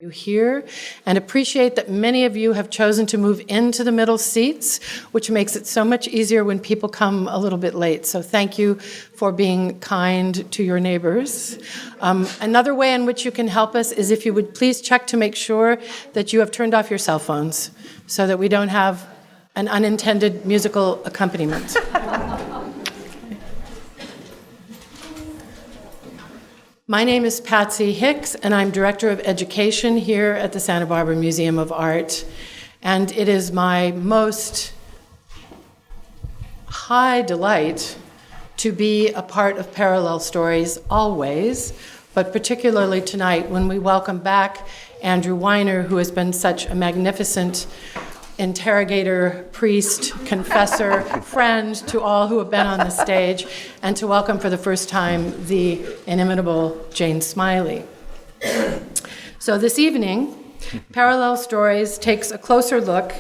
You here and appreciate that many of you have chosen to move into the middle seats, which makes it so much easier when people come a little bit late. So thank you for being kind to your neighbors. Another way in which you can help us is if you would please check to make sure that you have turned off your cell phones so that we don't have an unintended musical accompaniment. My name is Patsy Hicks, and I'm Director of Education here at the Santa Barbara Museum of Art. And it is my most high delight to be a part of Parallel Stories always, but particularly tonight when we welcome back Andrew Weiner, who has been such a magnificent interrogator, priest, confessor, friend to all who have been on the stage, and to welcome for the first time the inimitable Jane Smiley. So this evening, Parallel Stories takes a closer look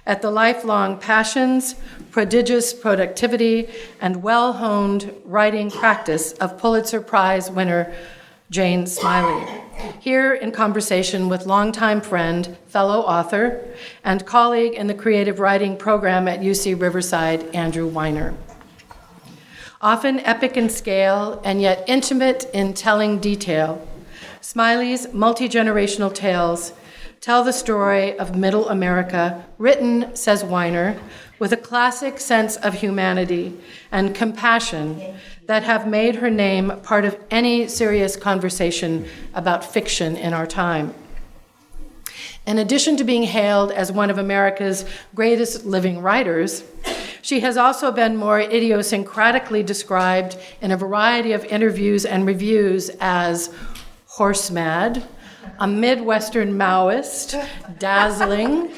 at the lifelong passions, prodigious productivity, and well-honed writing practice of Pulitzer Prize winner Jane Smiley, here in conversation with longtime friend, fellow author, and colleague in the creative writing program at UC Riverside, Andrew Weiner. Often epic in scale and yet intimate in telling detail, Smiley's multigenerational tales tell the story of Middle America, written, says Weiner, with a classic sense of humanity and compassion that have made her name part of any serious conversation about fiction in our time. In addition to being hailed as one of America's greatest living writers, she has also been more idiosyncratically described in a variety of interviews and reviews as horse mad, a Midwestern Maoist, dazzling,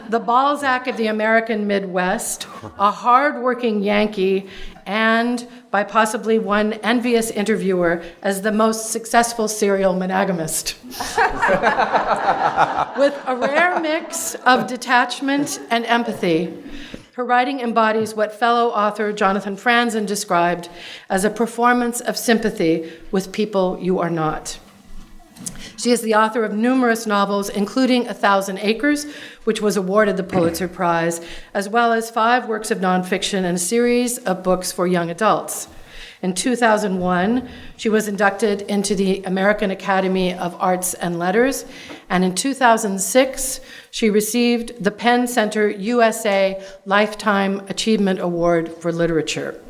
the Balzac of the American Midwest, a hard-working Yankee, and, by possibly one envious interviewer, as the most successful serial monogamist. With a rare mix of detachment and empathy, her writing embodies what fellow author Jonathan Franzen described as a performance of sympathy with people you are not. She is the author of numerous novels, including 1,000 Acres, which was awarded the Pulitzer Prize, as well as 5 works of nonfiction and a series of books for young adults. In 2001, she was inducted into the American Academy of Arts and Letters, and in 2006, she received the Penn Center USA Lifetime Achievement Award for Literature.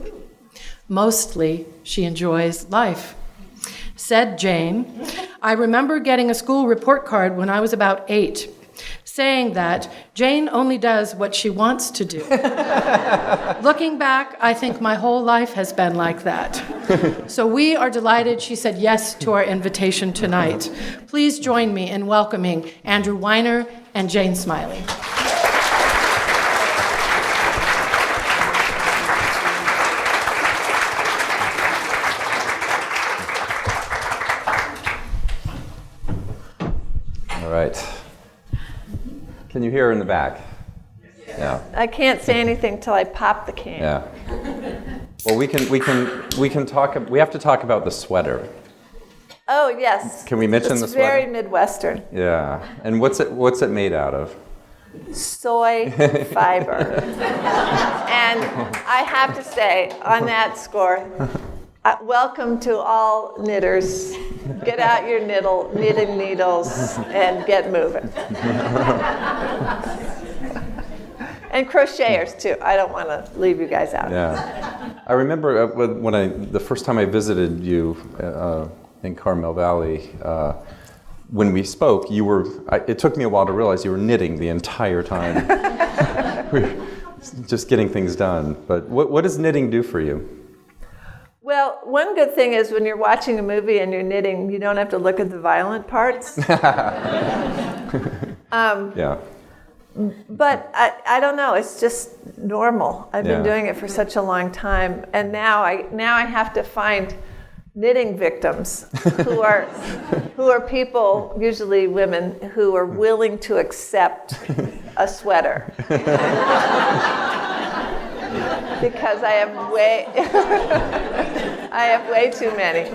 Mostly, she enjoys life. Said Jane, I remember getting a school report card when I was about 8, saying that Jane only does what she wants to do. Looking back, I think my whole life has been like that. So we are delighted she said yes to our invitation tonight. Please join me in welcoming Andrew Weiner and Jane Smiley. Right. Can you hear her in the back? Yeah. I can't say anything till I pop the can. Yeah. Well, we can talk. We have to talk about the sweater. Oh yes. Can we mention the sweater? It's very Midwestern. Yeah. And what's it made out of? Soy fiber. And I have to say, on that score, welcome to all knitters. Get out your knitting needles and get moving. And crocheters too. I don't want to leave you guys out. Yeah. I remember the first time I visited you in Carmel Valley, when we spoke, it took me a while to realize you were knitting the entire time. Just getting things done. But what does knitting do for you? Well, one good thing is when you're watching a movie and you're knitting, you don't have to look at the violent parts. Yeah. But I don't know, it's just normal. I've been doing it for such a long time, and now I have to find knitting victims who are people, usually women, who are willing to accept a sweater. because I have way too many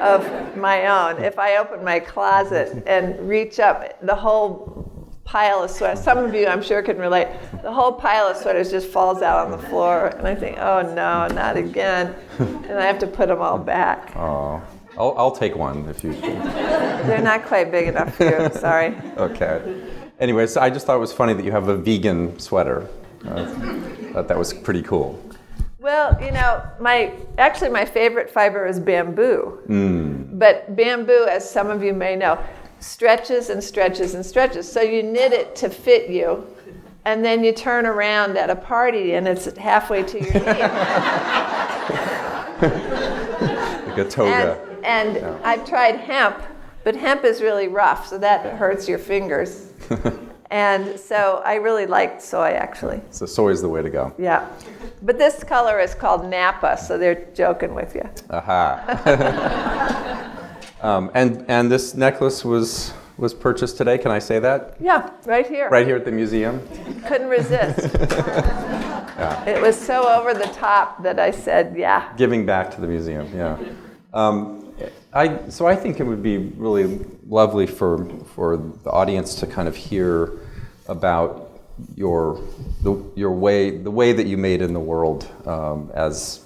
of my own. If I open my closet and reach up, the whole pile of sweaters, some of you I'm sure can relate, the whole pile of sweaters just falls out on the floor, and I think, oh no, not again, and I have to put them all back. Oh, I'll take one if you. They're not quite big enough for you, sorry. Okay. Anyway, so I just thought it was funny that you have a vegan sweater. Thought that was pretty cool. Well, my favorite fiber is bamboo. But bamboo, as some of you may know, stretches and stretches and stretches. So you knit it to fit you, and then you turn around at a party and it's halfway to your knee. Like a toga. And Yeah. I've tried hemp, but hemp is really rough, so that hurts your fingers. And so I really liked soy, actually. So soy is the way to go. Yeah. But this color is called Napa, so they're joking with you. Aha. And this necklace was purchased today. Can I say that? Yeah, right here. Right here at the museum. Couldn't resist. Yeah. It was so over the top that I said, yeah. Giving back to the museum. Yeah. So I think it would be really lovely for the audience to kind of hear about the way that you made in the world as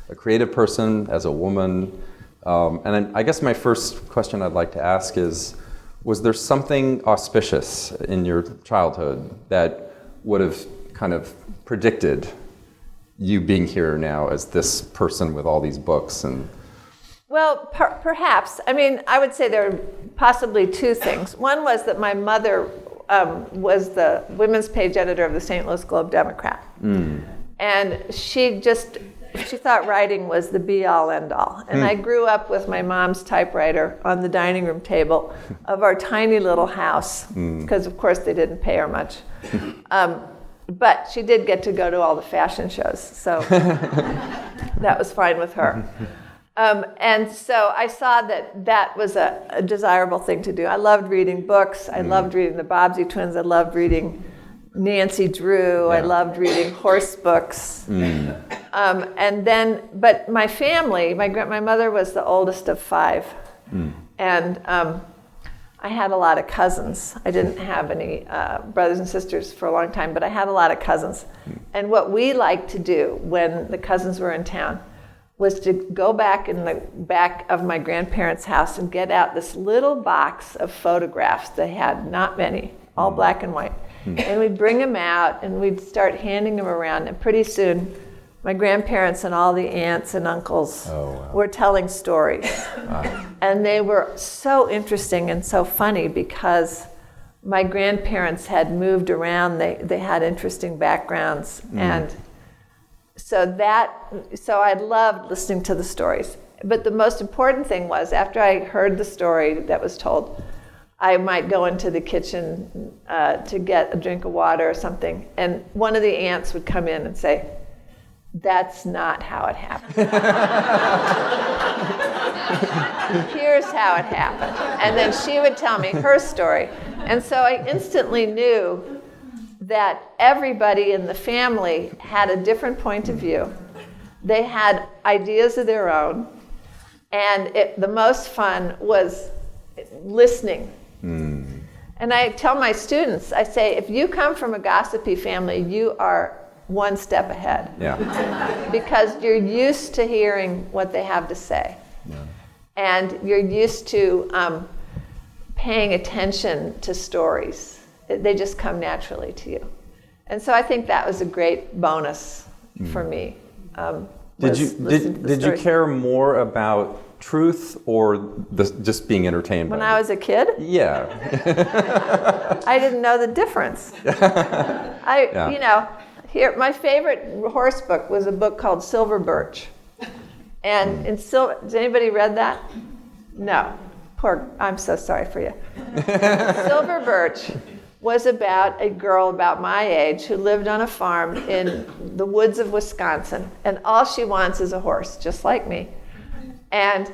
a creative person, as a woman. And I guess my first question I'd like to ask is, was there something auspicious in your childhood that would have kind of predicted you being here now as this person with all these books? And Well, perhaps. I mean, I would say there are possibly two things. One was that my mother was the women's page editor of the St. Louis Globe-Democrat. And she thought writing was the be-all, end-all. And I grew up with my mom's typewriter on the dining room table of our tiny little house, because of course they didn't pay her much. But she did get to go to all the fashion shows, so that was fine with her. And so I saw that was a desirable thing to do. I loved reading books. I loved reading the Bobbsey twins. I loved reading Nancy Drew. Yeah. I loved reading horse books. But my family, my mother was the oldest of 5. And I had a lot of cousins. I didn't have any brothers and sisters for a long time, but I had a lot of cousins. And what we liked to do when the cousins were in town was to go back in the back of my grandparents' house and get out this little box of photographs. They had not many, all black and white. And we'd bring them out and we'd start handing them around. And pretty soon, my grandparents and all the aunts and uncles were telling stories. And they were so interesting and so funny because my grandparents had moved around. They had interesting backgrounds. And so I loved listening to the stories. But the most important thing was, after I heard the story that was told, I might go into the kitchen to get a drink of water or something, and one of the aunts would come in and say, "That's not how it happened." "Here's how it happened." And then she would tell me her story. And so I instantly knew that everybody in the family had a different point of view. They had ideas of their own, and the most fun was listening. And I tell my students, I say, if you come from a gossipy family, you are one step ahead. yeah. Because you're used to hearing what they have to say. And you're used to paying attention to stories. They just come naturally to you. And so I think that was a great bonus for me. Did you care more about truth or just being entertained when by I was a kid? Yeah. I didn't know the difference. Here, my favorite horse book was a book called Silver Birch. And has anybody read that? No. I'm so sorry for you. Silver Birch was about a girl about my age who lived on a farm in the woods of Wisconsin, and all she wants is a horse, just like me. And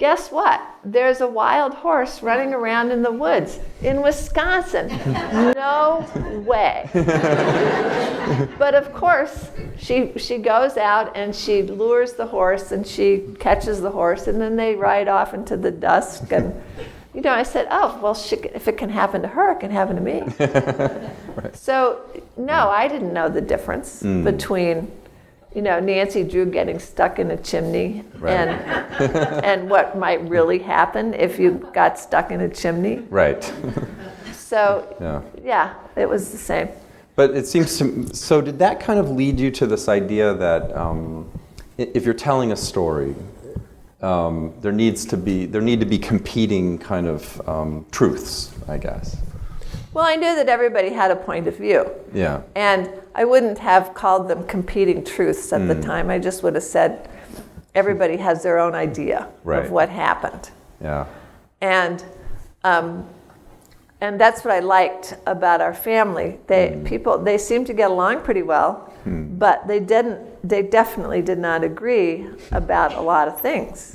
guess what? There's a wild horse running around in the woods in Wisconsin. No way. But of course, she goes out and she lures the horse and she catches the horse, and then they ride off into the dusk. And I said, oh, well, if it can happen to her, it can happen to me. Right. So, no, I didn't know the difference between Nancy Drew getting stuck in a chimney, right, and what might really happen if you got stuck in a chimney. Right. So, yeah, it was the same. But it seems to, so did that kind of lead you to this idea that if you're telling a story, there need to be competing kind of truths, I guess? Well, I knew that everybody had a point of view. Yeah. And I wouldn't have called them competing truths at the time. I just would have said everybody has their own idea of what happened. Yeah. And that's what I liked about our family. They seemed to get along pretty well, but they definitely did not agree about a lot of things.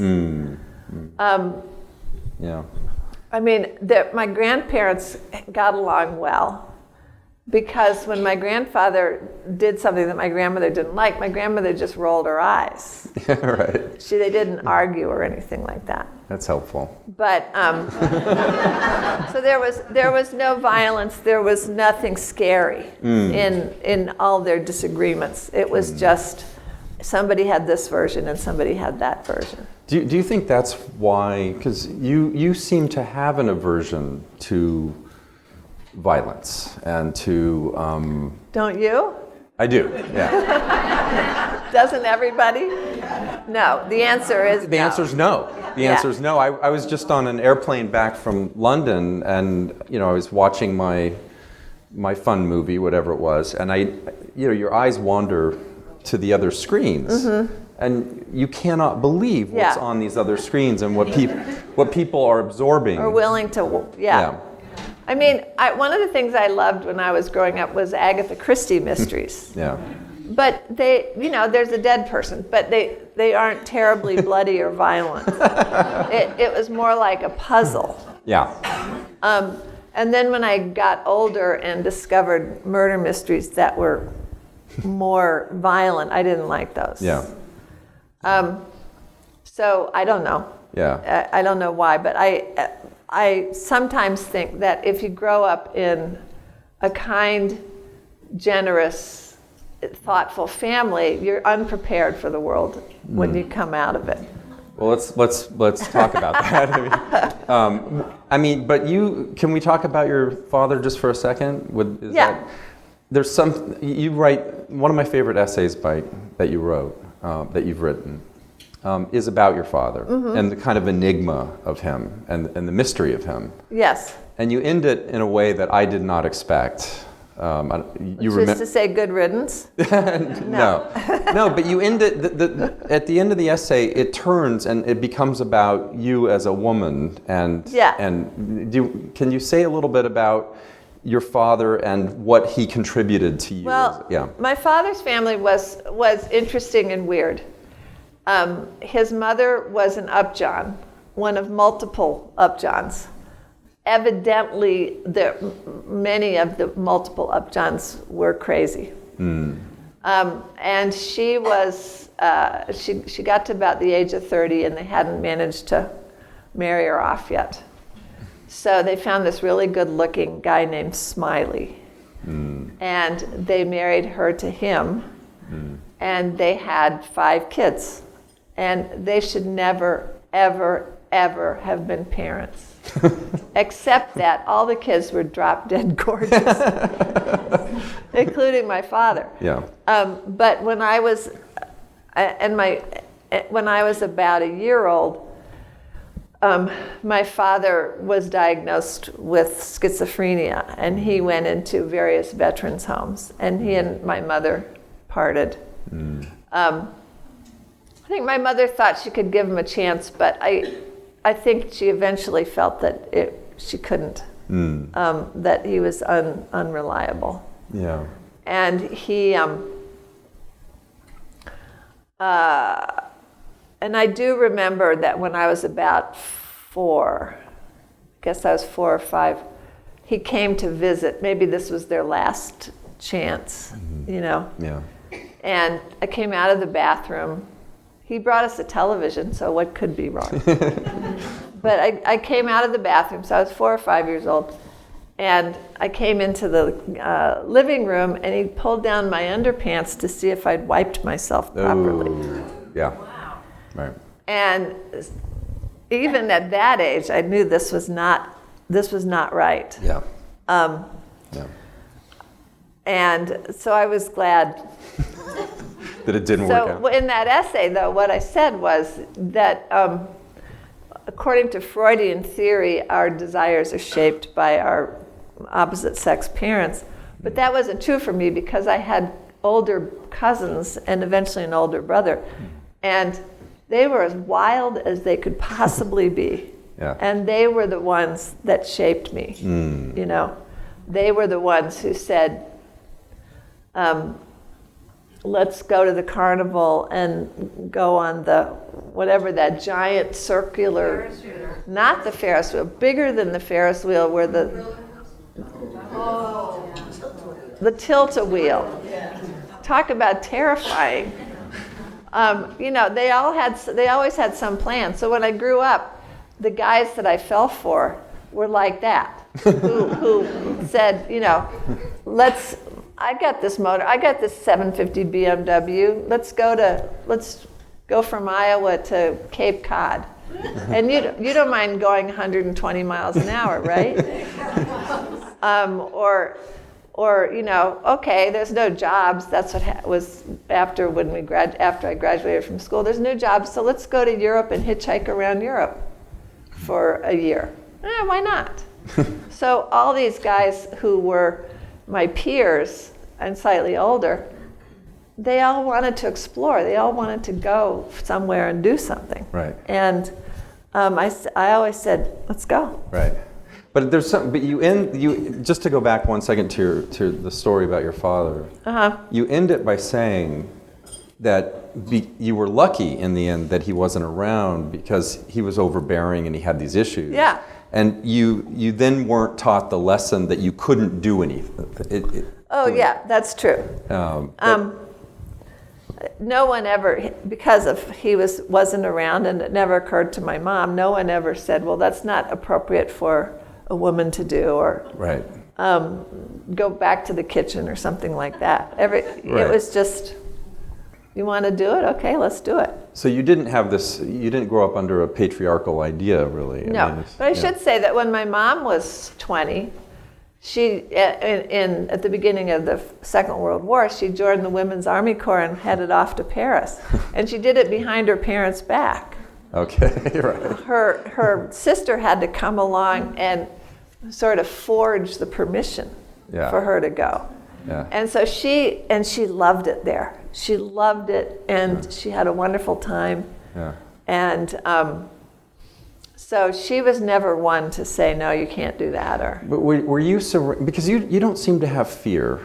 Yeah. I mean, my grandparents got along well because when my grandfather did something that my grandmother didn't like, my grandmother just rolled her eyes. Right. They didn't argue or anything like that. That's helpful. But so there was no violence. There was nothing scary in all their disagreements. It was just somebody had this version and somebody had that version. Do you think that's why, because you seem to have an aversion to violence and to... Don't you? I do, yeah. Doesn't everybody? No, the answer is no. The answer is no. The answer is no. I was just on an airplane back from London, and I was watching my fun movie, whatever it was, and your eyes wander to the other screens. And you cannot believe what's on these other screens and what people are absorbing. Or willing to, I mean, one of the things I loved when I was growing up was Agatha Christie mysteries. Yeah. But there's a dead person, but they aren't terribly bloody or violent. It was more like a puzzle. Yeah. And then when I got older and discovered murder mysteries that were more violent, I didn't like those. Yeah. So I don't know. Yeah. I don't know why, but I sometimes think that if you grow up in a kind, generous, thoughtful family, you're unprepared for the world when you come out of it. Well, let's talk about that. Can we talk about your father just for a second? You write one of my favorite essays that you wrote. That you've written is about your father and the kind of enigma of him and the mystery of him. Yes. And you end it in a way that I did not expect. Just to say good riddance? No, but you end it, at the end of the essay, it turns and it becomes about you as a woman. And can you say a little bit about your father and what he contributed to you? Well, my father's family was interesting and weird. His mother was an Upjohn, one of multiple Upjohns. Evidently, many of the multiple Upjohns were crazy. And she was, she got to about the age of 30 and they hadn't managed to marry her off yet. So they found this really good-looking guy named Smiley, and they married her to him, and they had 5 kids, and they should never, ever, ever have been parents, except that all the kids were drop-dead gorgeous, including my father. Yeah. But when I was, when I was about a year old, my father was diagnosed with schizophrenia, and he went into various veterans' homes, and he and my mother parted. I think my mother thought she could give him a chance, but I think she eventually felt that she couldn't, that he was unreliable. Yeah. And And I do remember that when I was about 4, I guess I was 4 or 5, he came to visit. Maybe this was their last chance, you know. Yeah. And I came out of the bathroom. He brought us a television, so what could be wrong? But I came out of the bathroom, so I was 4 or 5 years old. And I came into the living room, and he pulled down my underpants to see if I'd wiped myself properly. Oh, yeah. Wow. Right. And even at that age, I knew this was not right. Yeah. Yeah. And so I was glad. That it didn't work out. So in that essay, though, what I said was that according to Freudian theory, our desires are shaped by our opposite sex parents. But that wasn't true for me because I had older cousins and eventually an older brother. And they were as wild as they could possibly be. Yeah. And they were the ones that shaped me. You know, they were the ones who said, let's go to the carnival and go on the, whatever that giant circular, not the Ferris wheel, bigger than the Ferris wheel, where the tilt-a-wheel. Talk about terrifying. You know, they always had some plan. So when I grew up, the guys that I fell for were like that, who said, you know, I got this 750 BMW. Let's go from Iowa to Cape Cod. And you don't mind going 120 miles an hour, right? Or you know, okay, there's no jobs. That's what was after I graduated from school. There's no jobs, so let's go to Europe and hitchhike around Europe for a year. Why not? So all these guys who were my peers and slightly older, they all wanted to explore. They all wanted to go somewhere and do something. Right. And I always said, let's go. Right. But there's some. But you just to go back 1 second to the story about your father. You end it by saying that you were lucky in the end that he wasn't around because he was overbearing and he had these issues. Yeah. And you then weren't taught the lesson that you couldn't do anything. Yeah, that's true. No one ever, because he wasn't around, and it never occurred to my mom. No one ever said, "Well, that's not appropriate for a woman to do," or right. Go back to the kitchen or something like that. It was just, you want to do it? Okay, let's do it. So you didn't have this. You didn't grow up under a patriarchal idea, really. No, but I should say that when my mom was 20. She, at the beginning of the Second World War, she joined the Women's Army Corps and headed off to Paris. And she did it behind her parents' back. Okay, right. Her sister had to come along and sort of forge the permission for her to go. Yeah. And so she loved it there. She loved it, and she had a wonderful time. Yeah. And so she was never one to say, no, you can't do that. But were you because you don't seem to have fear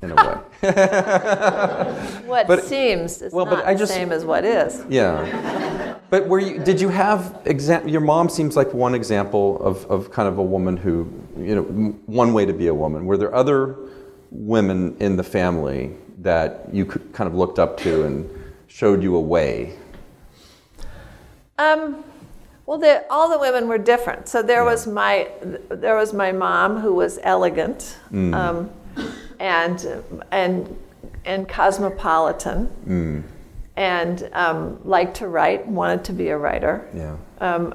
in a way. What seems is not the same as what is. Yeah. But did you have your mom seems like one example of kind of a woman who, you know, one way to be a woman. Were there other women in the family that you kind of looked up to and showed you a way? Well, all the women were different. So there was my mom, who was elegant, and cosmopolitan, and liked to write, wanted to be a writer. Yeah.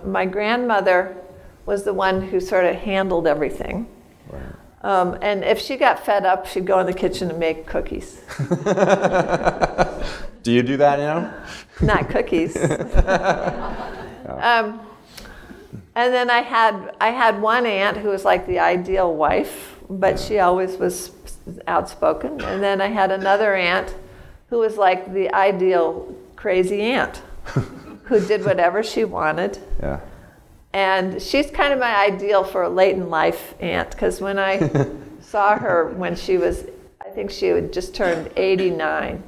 My grandmother was the one who sort of handled everything. Right. And if she got fed up, she'd go in the kitchen and make cookies. Do you do that now? Not cookies. And then I had one aunt who was like the ideal wife, but she always was outspoken. And then I had another aunt who was like the ideal crazy aunt, who did whatever she wanted. Yeah. And she's kind of my ideal for a late in life aunt, because when I saw her when she was, I think she had just turned 89.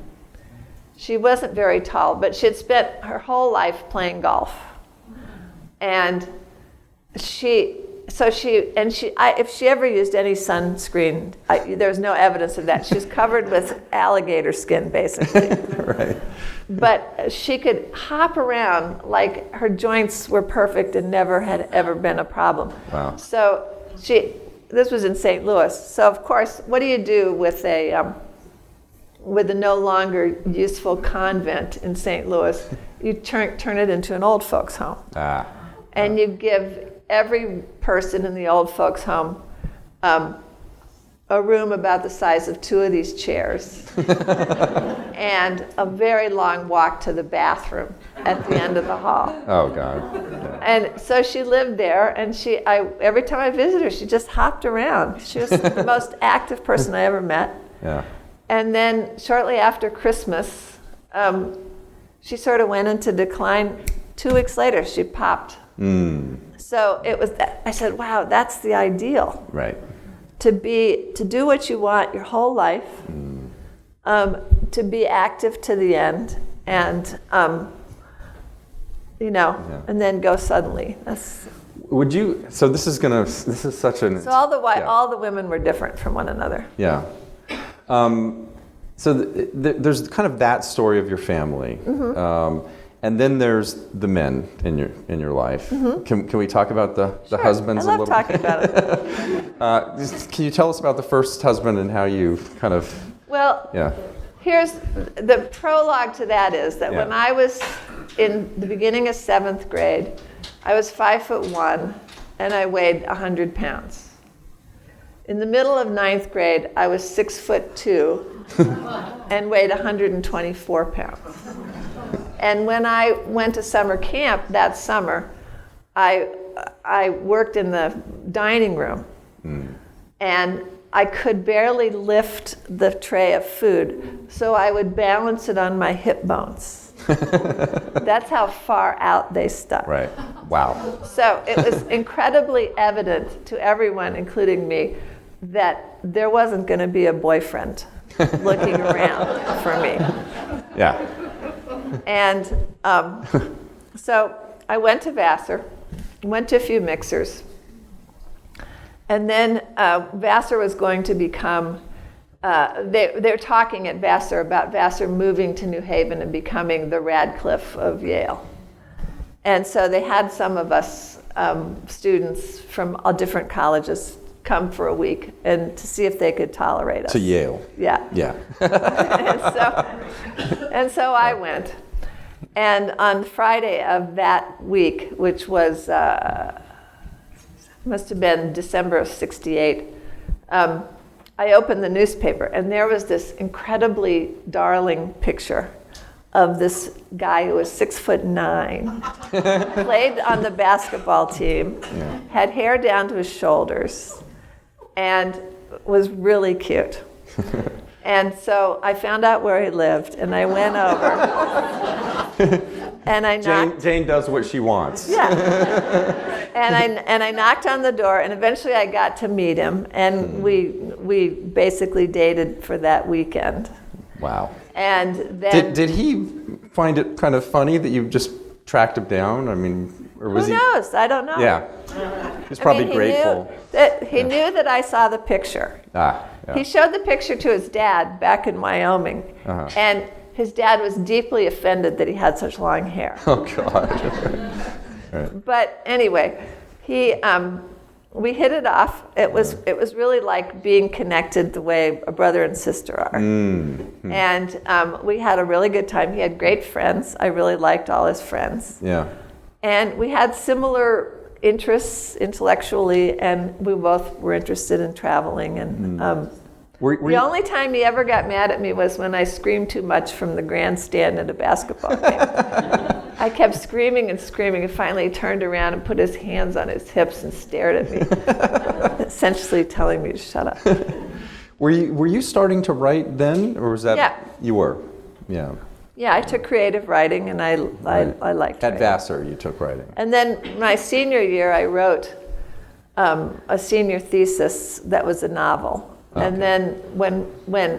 She wasn't very tall, but she had spent her whole life playing golf. And if she ever used any sunscreen, there's no evidence of that. She was covered with alligator skin, basically. Right. But she could hop around like her joints were perfect and never had ever been a problem. Wow. So this was in St. Louis. So of course, what do you do with a no longer useful convent in St. Louis? You turn it into an old folks home. And you give every person in the old folks home a room about the size of 2 of these chairs and a very long walk to the bathroom at the end of the hall. Oh, God. Yeah. And so she lived there, and every time I visited her, she just hopped around. She was the most active person I ever met. Yeah. And then shortly after Christmas, she sort of went into decline. 2 weeks later, she popped. So it was that I said, wow, that's the ideal. Right. To do what you want your whole life, to be active to the end, and and then go suddenly. Would you? So this is such an. So all the women were different from one another. Yeah. So there's kind of that story of your family. And then there's the men in your life. Can we talk about the Sure. husbands a little bit? I love talking about it. Can you tell us about the first husband and how you kind of? Well, yeah. Here's the prologue to that is that when I was in the beginning of 7th grade, I was 5'1" and I weighed 100 pounds. In the middle of 9th grade, I was 6'2" and weighed 124 pounds. And when I went to summer camp that summer, I worked in the dining room, and I could barely lift the tray of food, so I would balance it on my hip bones. That's how far out they stuck. Right. Wow. So it was incredibly evident to everyone, including me, that there wasn't going to be a boyfriend looking around for me. Yeah. And so I went to Vassar, went to a few mixers, and then Vassar was going to become, they're talking at Vassar about Vassar moving to New Haven and becoming the Radcliffe of Yale. And so they had some of us students from all different colleges come for a week and to see if they could tolerate us. To Yale. Yeah. Yeah. and so I went. And on Friday of that week, which was, must have been December of '68, I opened the newspaper, and there was this incredibly darling picture of this guy who was 6'9", played on the basketball team, had hair down to his shoulders, and was really cute. And so I found out where he lived, and I went over, and I knocked. Jane does what she wants. Yeah. And I knocked on the door, and eventually I got to meet him, and we basically dated for that weekend. Wow. And then Did he find it kind of funny that you just tracked him down? I mean, or was who knows? I don't know. Yeah. He's probably grateful. He knew that I saw the picture. Yeah. He showed the picture to his dad back in Wyoming, and his dad was deeply offended that he had such long hair. Oh, God. Right. But anyway, we hit it off. It was really like being connected the way a brother and sister are. Mm-hmm. And we had a really good time. He had great friends. I really liked all his friends. Yeah. And we had similar interests intellectually, and we both were interested in traveling. And the only time he ever got mad at me was when I screamed too much from the grandstand at a basketball game. I kept screaming and screaming, and finally he turned around and put his hands on his hips and stared at me, essentially telling me to shut up. Were you starting to write then, or was that? Yeah. You were. Yeah. Yeah, I took creative writing, and I liked At writing. Vassar, you took writing. And then my senior year, I wrote a senior thesis that was a novel. Okay. And then when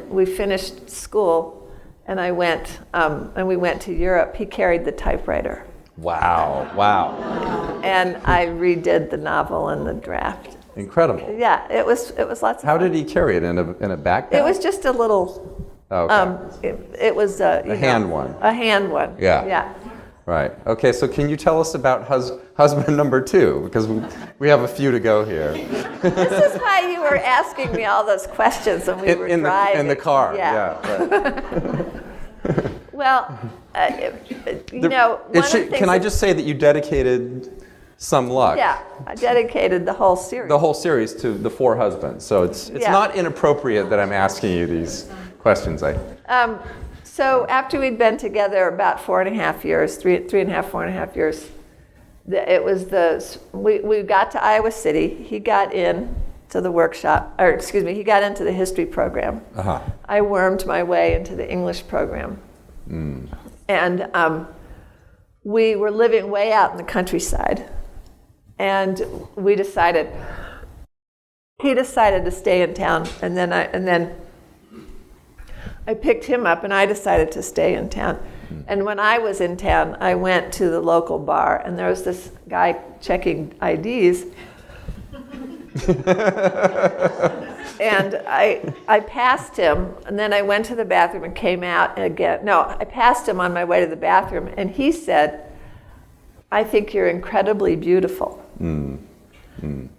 we finished school and I went, and we went to Europe. He carried the typewriter. Wow, wow. And I redid the novel and the draft. Incredible. Yeah, it was lots of How fun. did he carry it, in a backpack? It was just a little, Oh, okay. it was a hand one. A hand one. Yeah. Yeah. Right. Okay, so can you tell us about husband number 2? Because we have a few to go here. This is why you were asking me all those questions when we were driving. In the car, Yeah. right. Well, you know, one of the things can I just say that you dedicated some luck? Yeah, I dedicated the whole series. The whole series to the 4 husbands. So it's Yeah. not inappropriate that I'm asking you these questions. So after we'd been together about 4.5 years, 4.5 years, we got to Iowa City. He got in to the workshop, or excuse me, he got into the history program. Uh-huh. I wormed my way into the English program. And we were living way out in the countryside. And he decided to stay in town, and then I picked him up, and I decided to stay in town. And when I was in town, I went to the local bar, and there was this guy checking IDs. And I passed him, and then I went to the bathroom and came out and again. No, I passed him on my way to the bathroom, and he said, "I think you're incredibly beautiful."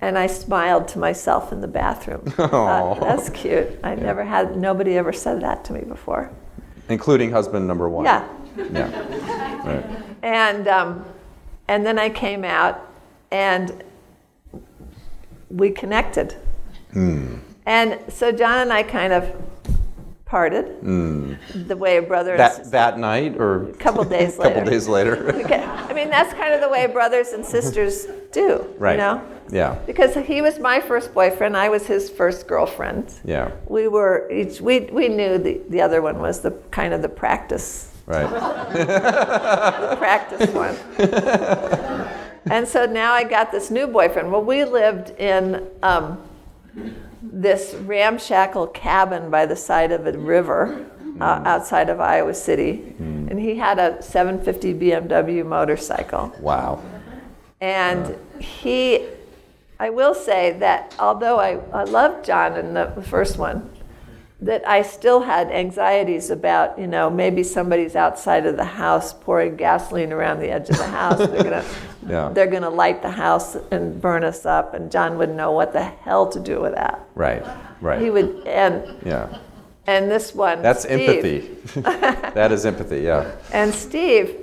And I smiled to myself in the bathroom. That's cute. Nobody ever said that to me before. Including husband number 1. Yeah. Yeah. Right. And then I came out, and we connected. And so John and I kind of parted the way a brother and sister. That night, or A couple days later. couple days later. I mean, that's kind of the way brothers and sisters do, Right. you know? Yeah. Because he was my first boyfriend, I was his first girlfriend. Yeah. We were each, we knew the other one was the kind of the practice, Right. the practice one. And so now I got this new boyfriend. Well, we lived in this ramshackle cabin by the side of a river outside of Iowa City. And he had a 750 BMW motorcycle. Wow. And I will say that although I loved John in the first one, that I still had anxieties about, maybe somebody's outside of the house pouring gasoline around the edge of the house. They're gonna light the house and burn us up, and John wouldn't know what the hell to do with that. Right. Right. He would, and this one, That's Steve, empathy. That is empathy, yeah. And Steve,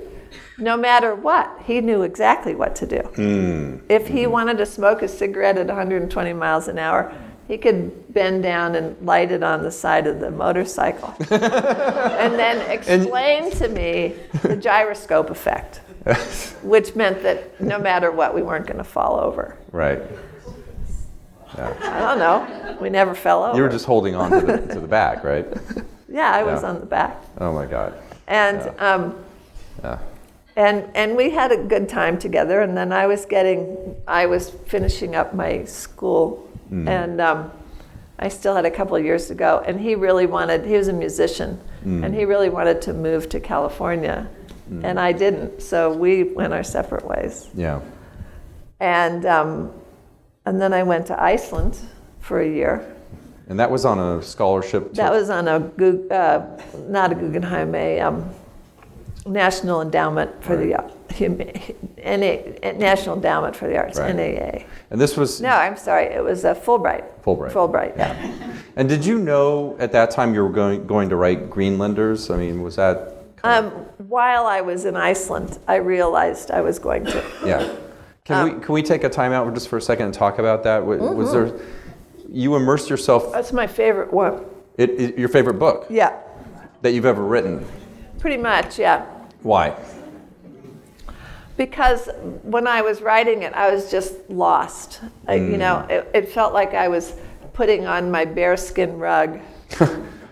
no matter what, he knew exactly what to do. If he wanted to smoke a cigarette at 120 miles an hour, he could bend down and light it on the side of the motorcycle. And then explain to me the gyroscope effect, which meant that no matter what, we weren't going to fall over. Right. I don't know. We never fell over. You were just holding on to the back, right? Yeah, I was on the back. Oh my God. And and we had a good time together. And then I was finishing up my school, and I still had a couple of years to go. And he was a musician, and he really wanted to move to California, and I didn't. So we went our separate ways. Yeah. And then I went to Iceland for a year. And that was on a scholarship? That was on not a Guggenheim, a National Endowment for the National Endowment for the Arts, Right. NAA. And this was? No, I'm sorry, it was a Fulbright. Fulbright, yeah. And did you know at that time you were going to write Greenlanders? I mean, was that? While I was in Iceland, I realized I was going to. Yeah. Can we take a time out just for a second and talk about that? Was there? You immersed yourself. That's my favorite one. Your favorite book? Yeah. That you've ever written? Pretty much, yeah. Why? Because when I was writing it, I was just lost. It felt like I was putting on my bearskin rug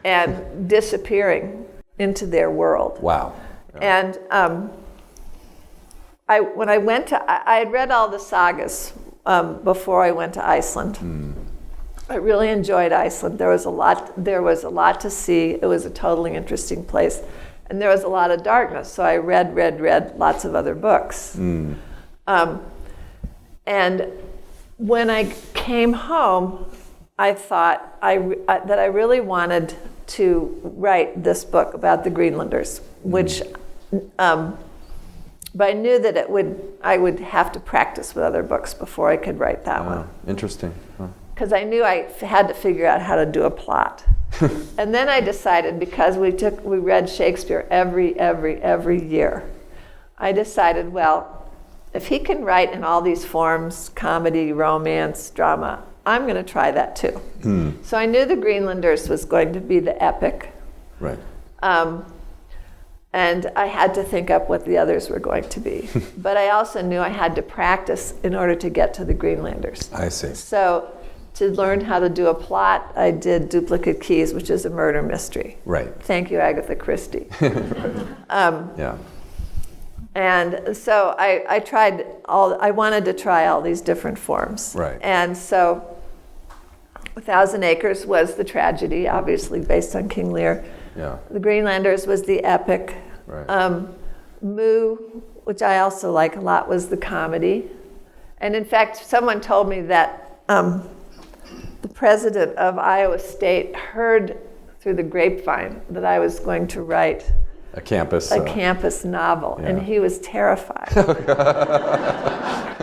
and disappearing into their world. Wow. And when I went I had read all the sagas before I went to Iceland. I really enjoyed Iceland. There was a lot to see. It was a totally interesting place. And there was a lot of darkness, so I read lots of other books. And when I came home, I thought that I really wanted to write this book about the Greenlanders, which, but I knew that I would have to practice with other books before I could write that one. Interesting. Because I knew I had to figure out how to do a plot. And then I decided, because we read Shakespeare every year, I decided, well, if he can write in all these forms, comedy, romance, drama, I'm going to try that too. So I knew the Greenlanders was going to be the epic. Right. And I had to think up what the others were going to be. But I also knew I had to practice in order to get to the Greenlanders. I see. So to learn how to do a plot, I did Duplicate Keys, which is a murder mystery. Right. Thank you, Agatha Christie. Yeah. And so I wanted to try all these different forms. Right. And so 1,000 Acres was the tragedy, obviously based on King Lear. Yeah. The Greenlanders was the epic. Right. Moo, which I also like a lot, was the comedy. And in fact, someone told me that the president of Iowa State heard through the grapevine that I was going to write a campus novel, yeah. and he was terrified.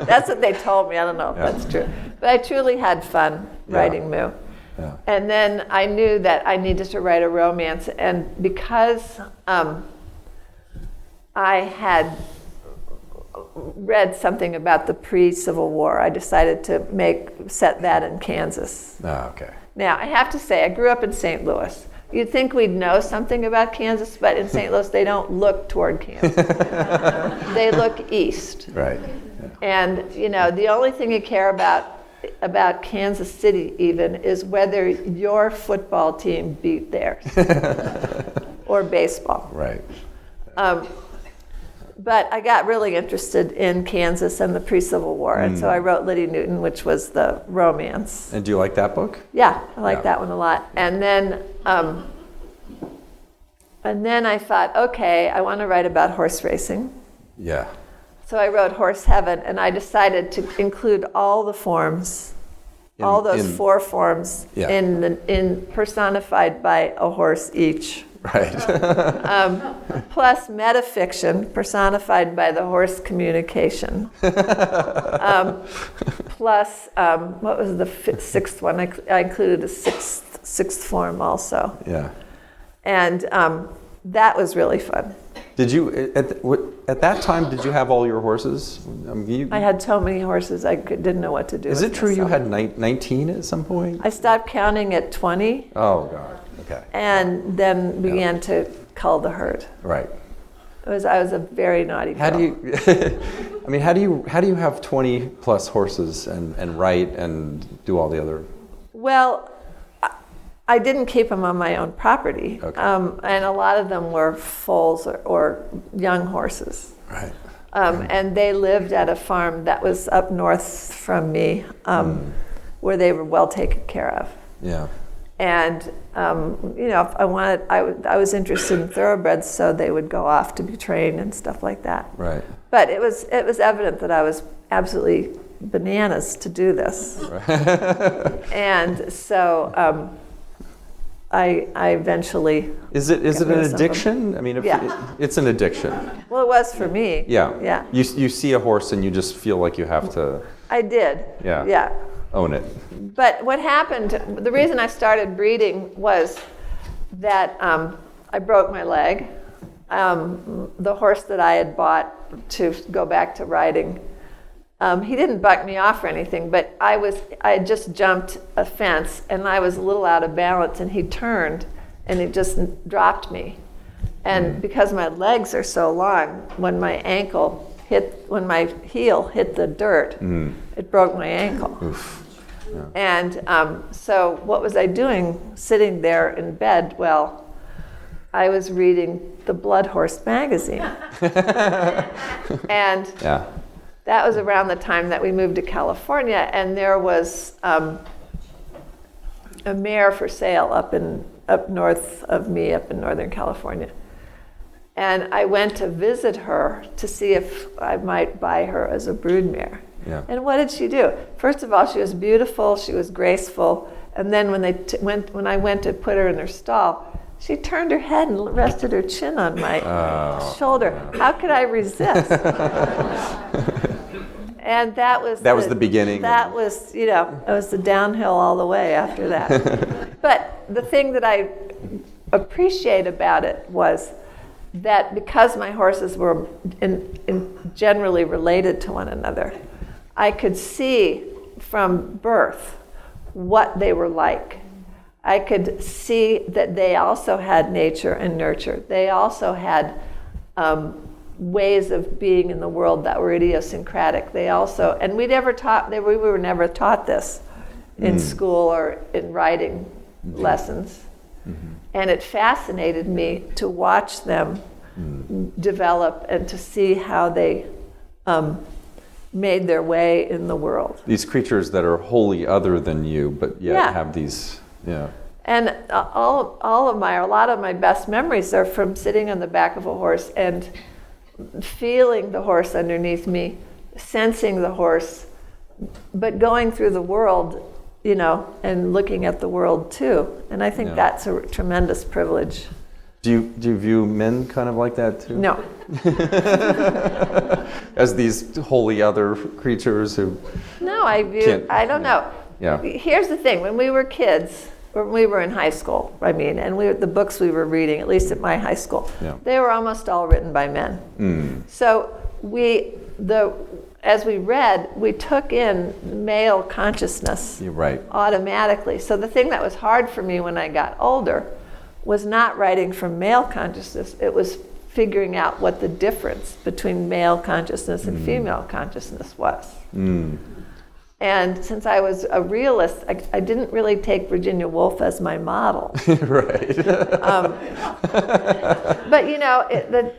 That's what they told me. I don't know if that's true. But I truly had fun writing Moo. Yeah. And then I knew that I needed to write a romance, and because I had read something about the pre-Civil War, I decided to set that in Kansas. Okay. Now, I have to say, I grew up in St. Louis. You'd think we'd know something about Kansas, but in St. Louis, they don't look toward Kansas. They look east. Right. Yeah. And, the only thing you care about Kansas City even is whether your football team beat theirs or baseball. Right. But I got really interested in Kansas and the pre-Civil War, and so I wrote Liddy Newton, which was the romance. And do you like that book? Yeah, I like that one a lot. And then I thought, okay, I want to write about horse racing. Yeah. So I wrote Horse Heaven, and I decided to include all the forms, all those 4 forms, in personified by a horse each. Right. Plus metafiction, personified by the horse communication. Plus, what was the 6th one? I included a sixth form also. Yeah. And that was really fun. Did you, at that time, did you have all your horses? I had so many horses, I didn't know what to do. Is it true you had 19 at some point? I stopped counting at 20. Oh, God. Okay. And then began to cull the herd. Right. I was a very naughty girl. How do you have 20 plus horses and write and do all the other? Well, I didn't keep them on my own property. Okay. And a lot of them were foals or young horses. Right. And they lived at a farm that was up north from me, where they were well taken care of. Yeah. And if I was interested in thoroughbreds, so they would go off to be trained and stuff like that. Right. But it was evident that I was absolutely bananas to do this. Right. And so I eventually. Is it an addiction? I mean, it's an addiction. Well, it was for me. Yeah. Yeah. You see a horse and you just feel like you have to. I did. Yeah. Yeah. Own it. But what happened, the reason I started breeding was that I broke my leg. The horse that I had bought to go back to riding, he didn't buck me off or anything, but I had just jumped a fence and I was a little out of balance, and he turned and it just dropped me. And because my legs are so long, when my heel hit the dirt, it broke my ankle. Oof. Yeah. And so what was I doing sitting there in bed? Well, I was reading the Blood Horse magazine. And that was around the time that we moved to California, and there was a mare for sale up north of me, up in Northern California. And I went to visit her to see if I might buy her as a broodmare. Yeah. And what did she do? First of all, she was beautiful, she was graceful, and then when I went to put her in her stall, she turned her head and rested her chin on my shoulder. How could I resist? And that was the beginning. That was, it was the downhill all the way after that. But the thing that I appreciate about it was that because my horses were generally related to one another, I could see from birth what they were like. I could see that they also had nature and nurture. They also had ways of being in the world that were idiosyncratic. They also, and we were never taught this in school or in writing lessons. Mm-hmm. And it fascinated me to watch them develop and to see how they made their way in the world. These creatures that are wholly other than you, but yet have these, And a lot of my best memories are from sitting on the back of a horse and feeling the horse underneath me, sensing the horse, but going through the world, and looking at the world too. And I think that's a tremendous privilege. Do you view men kind of like that too? No. As these wholly other creatures who... No, I don't know. Yeah. Here's the thing, when we were kids, when we were in high school, and the books we were reading, at least at my high school, they were almost all written by men. So as we read, we took in male consciousness automatically. So the thing that was hard for me when I got older was not writing from male consciousness. It was figuring out what the difference between male consciousness and female consciousness was. And since I was a realist, I didn't really take Virginia Woolf as my model. Right. But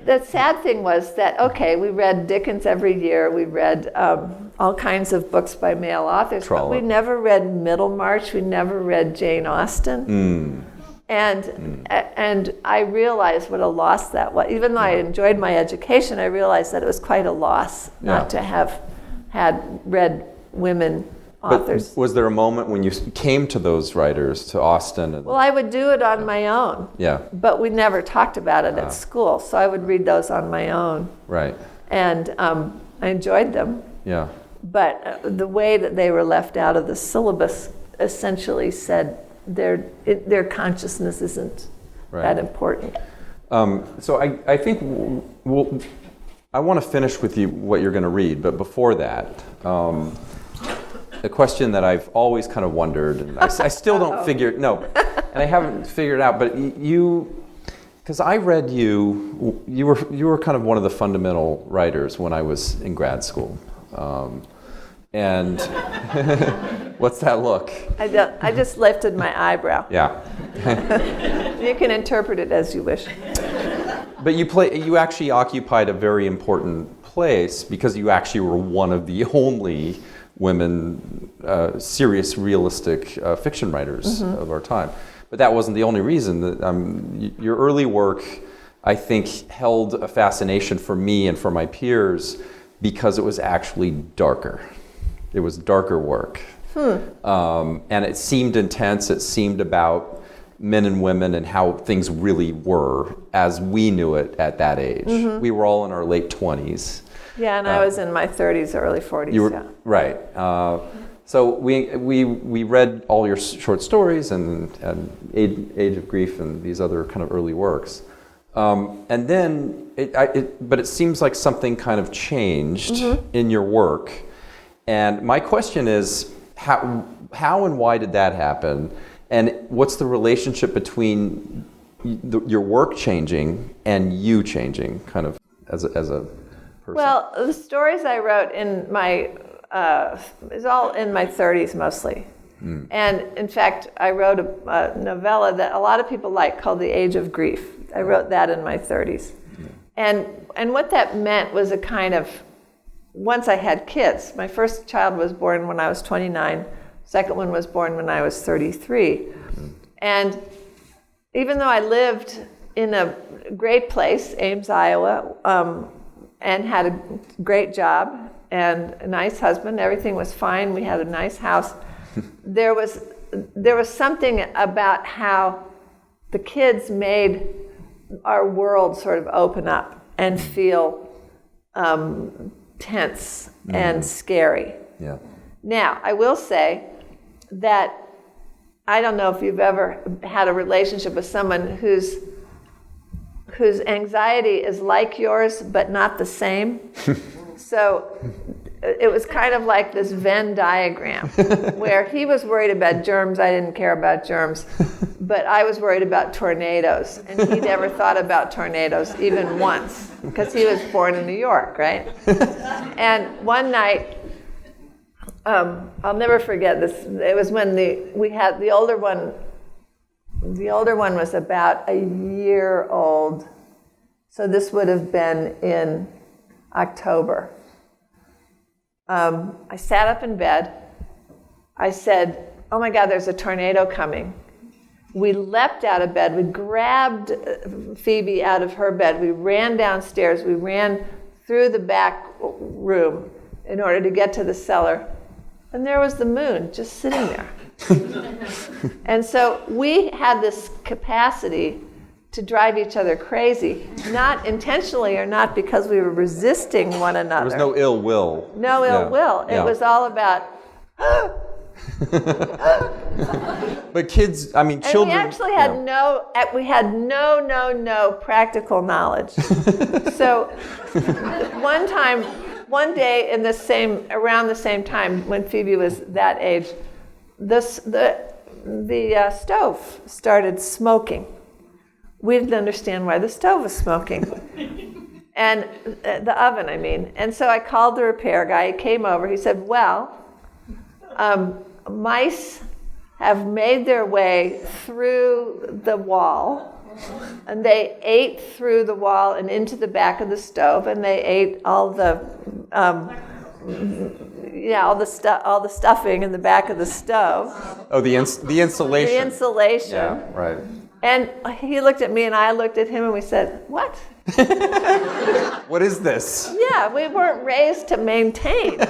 the sad thing was that, we read Dickens every year. We read all kinds of books by male authors. But we never read Middlemarch. We never read Jane Austen. And I realized what a loss that was. Even though I enjoyed my education, I realized that it was quite a loss not to have had read women authors. But was there a moment when you came to those writers, to Austen? Well, I would do it on my own. Yeah. But we never talked about it at school, so I would read those on my own. Right. And I enjoyed them. Yeah. But the way that they were left out of the syllabus essentially said their consciousness isn't that important. So I think I want to finish with you what you're going to read, but before that, a question that I've always kind of wondered, and I still don't and I haven't figured out, but because I read you were kind of one of the fundamental writers when I was in grad school. And what's that look? I just lifted my eyebrow. Yeah. You can interpret it as you wish. But you actually occupied a very important place because you actually were one of the only women serious realistic fiction writers of our time. But that wasn't the only reason. That your early work, I think, held a fascination for me and for my peers because it was actually darker. It was darker work. And it seemed intense. It seemed about men and women and how things really were as we knew it at that age. We were all in our late 20s. Yeah, and I was in my 30s, early 40s. Right. So we read all your short stories and Age of Grief and these other kind of early works. And then, but it seems like something kind of changed in your work. And my question is, how and why did that happen? And what's the relationship between your work changing and you changing, kind of as a person? Well, the stories I wrote in my is all in my 30s mostly. And in fact, I wrote a novella that a lot of people like called The Age of Grief. I wrote that in my 30s. And what that meant was a kind of, once I had kids, my first child was born when I was 29. Second one was born when I was 33. And even though I lived in a great place, Ames, Iowa, and had a great job and a nice husband, everything was fine, we had a nice house, there was something about how the kids made our world sort of open up and feel tense and scary. Yeah. Now, I will say that I don't know if you've ever had a relationship with someone whose anxiety is like yours but not the same. So it was kind of like this Venn diagram where he was worried about germs, I didn't care about germs, but I was worried about tornadoes, and he never thought about tornadoes even once because he was born in New York, right? And one night, I'll never forget this. It was when we had the older one. The older one was about a year old, so this would have been in October. I sat up in bed. I said, "Oh my God, there's a tornado coming." We leapt out of bed. We grabbed Phoebe out of her bed. We ran downstairs. We ran through the back room in order to get to the cellar. And there was the moon just sitting there. And so we had this capacity to drive each other crazy, not intentionally or not because we were resisting one another. There was no ill will. No ill will. It was all about, But kids, I mean, and children. we actually had no practical knowledge. So one day around the same time when Phoebe was that age, the stove started smoking. We didn't understand why the stove was smoking. And the oven, I mean. And so I called the repair guy. He came over. He said, well, mice have made their way through the wall, and they ate through the wall and into the back of the stove, and they ate all the stuffing in the back of the stove. Oh, the insulation. The insulation. Yeah, right. And he looked at me, and I looked at him, and we said, "What? What is this?" Yeah, we weren't raised to maintain. You know?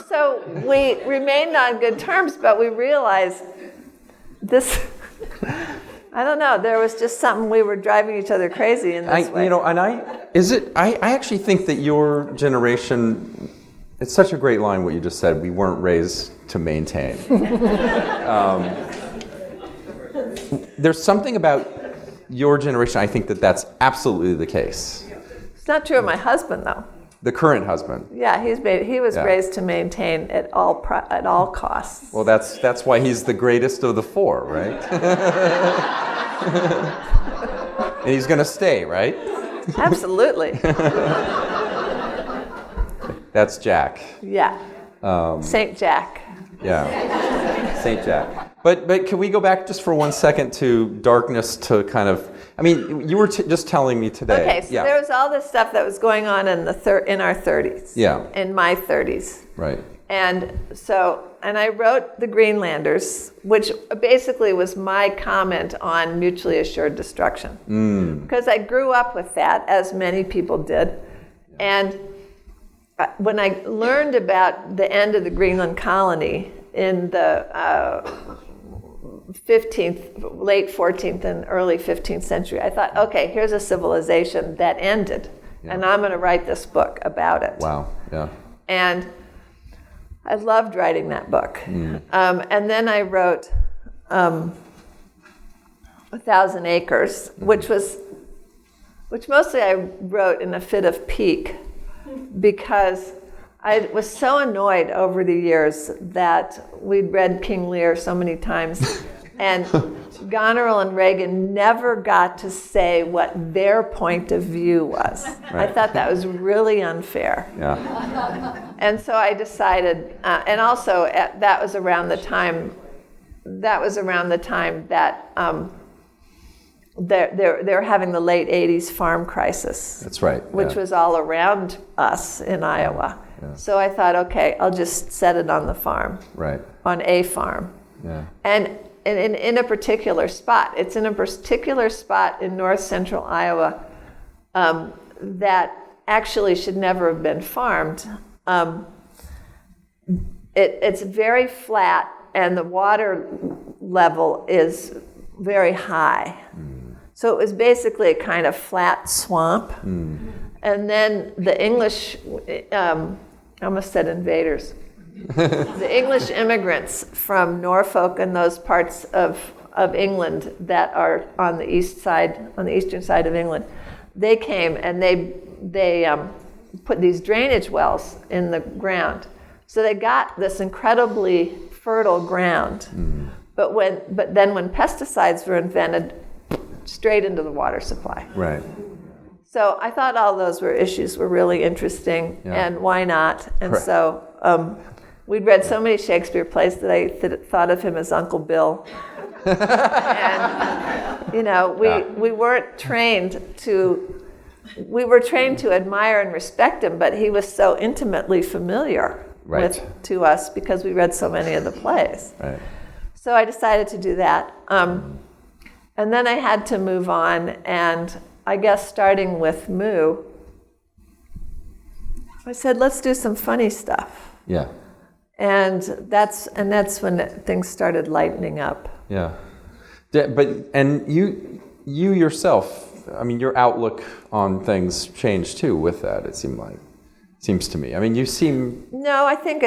So we remained on good terms, but we realized this. I don't know. There was just something, we were driving each other crazy in this way. I actually think that your generation, it's such a great line what you just said, we weren't raised to maintain. There's something about your generation, I think that's absolutely the case. It's not true of my husband, though. The current husband. Yeah, he was raised to maintain at all costs. Well, that's why he's the greatest of the four, right? And he's going to stay, right? Absolutely. That's Jack. Yeah. Saint Jack. Yeah. Saint Jack. But can we go back just for 1 second to darkness to kind of, I mean, you were just telling me today. Okay, so there was all this stuff that was going on in our 30s. Yeah. In my 30s. Right. And I wrote The Greenlanders, which basically was my comment on mutually assured destruction. Because I grew up with that, as many people did. And when I learned about the end of the Greenland colony in the late 14th and early 15th century, I thought, okay, here's a civilization that ended, and I'm going to write this book about it. Wow, yeah. And I loved writing that book. And then I wrote 1,000 Acres, which mostly I wrote in a fit of pique, because I was so annoyed over the years that we'd read King Lear so many times, and Goneril and Reagan never got to say what their point of view was. Right. I thought that was really unfair. Yeah. And so I decided, and also that was around the time that they're having the late 80s farm crisis. That's right. Which was all around us in Iowa. So I thought, okay, I'll just set it on the farm. Right. On a farm. Yeah. And in a particular spot. It's in a particular spot in north central Iowa that actually should never have been farmed. It's very flat, and the water level is very high. So it was basically a kind of flat swamp. And then the English, I almost said invaders, the English immigrants from Norfolk and those parts of England that are on the eastern side of England, they came and they put these drainage wells in the ground. So they got this incredibly fertile ground. But then when pesticides were invented, straight into the water supply. Right. So I thought all those issues were really interesting, and why not? And so we'd read so many Shakespeare plays that I thought of him as Uncle Bill. And we weren't trained to. We were trained to admire and respect him, but he was so intimately familiar to us because we read so many of the plays. Right. So I decided to do that. And then I had to move on, and I guess starting with Moo, I said, let's do some funny stuff. Yeah. And that's when things started lightening up. Yeah. And you yourself, I mean, your outlook on things changed too with that, it seems to me. I mean, you seem... No, I think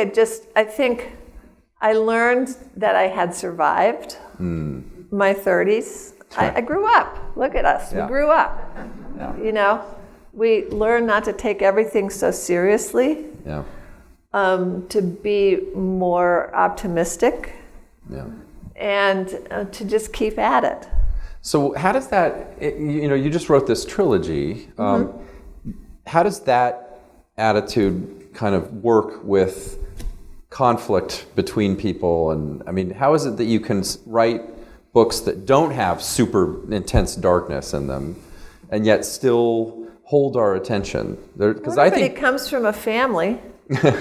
I learned that I had survived my 30s. I grew up. Look at us. We grew up. Yeah. We learned not to take everything so seriously. Yeah. To be more optimistic. Yeah. And to just keep at it. So how does that, you just wrote this trilogy. How does that attitude kind of work with conflict between people? And I mean, how is it that you can write books that don't have super intense darkness in them and yet still hold our attention? Because I think it comes from a family. I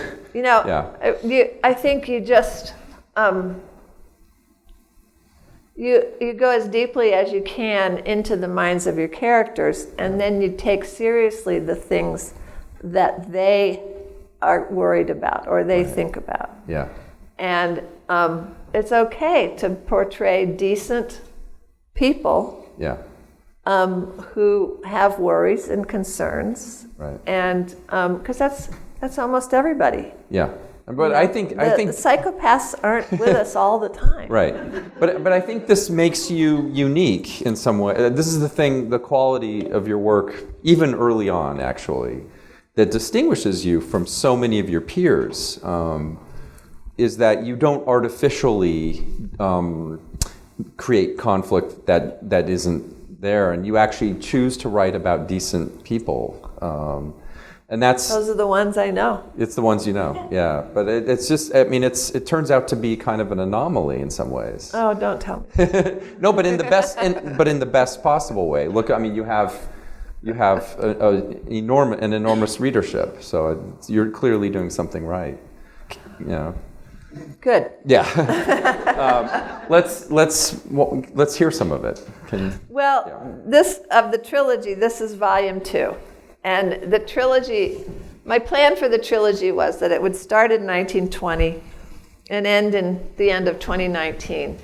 think you just you go as deeply as you can into the minds of your characters, and then you take seriously the things that they are worried about or they think about. Yeah. And it's okay to portray decent people. Yeah. Who have worries and concerns. Right. And because that's almost everybody. Yeah. But I think the psychopaths aren't with us all the time. Right. But I think this makes you unique in some way. This is the thing, the quality of your work, even early on, actually, that distinguishes you from so many of your peers, is that you don't artificially create conflict that isn't there, and you actually choose to write about decent people. And those are the ones I know. It's the ones you know, yeah. But it's just, I mean, it turns out to be kind of an anomaly in some ways. Oh, don't tell me. No, but in the best possible way. Look, I mean, you have an enormous readership, so you're clearly doing something right. Good. Yeah. Let's hear some of it. This of the trilogy. This is volume 2. And the trilogy, my plan for the trilogy was that it would start in 1920 and end in the end of 2019.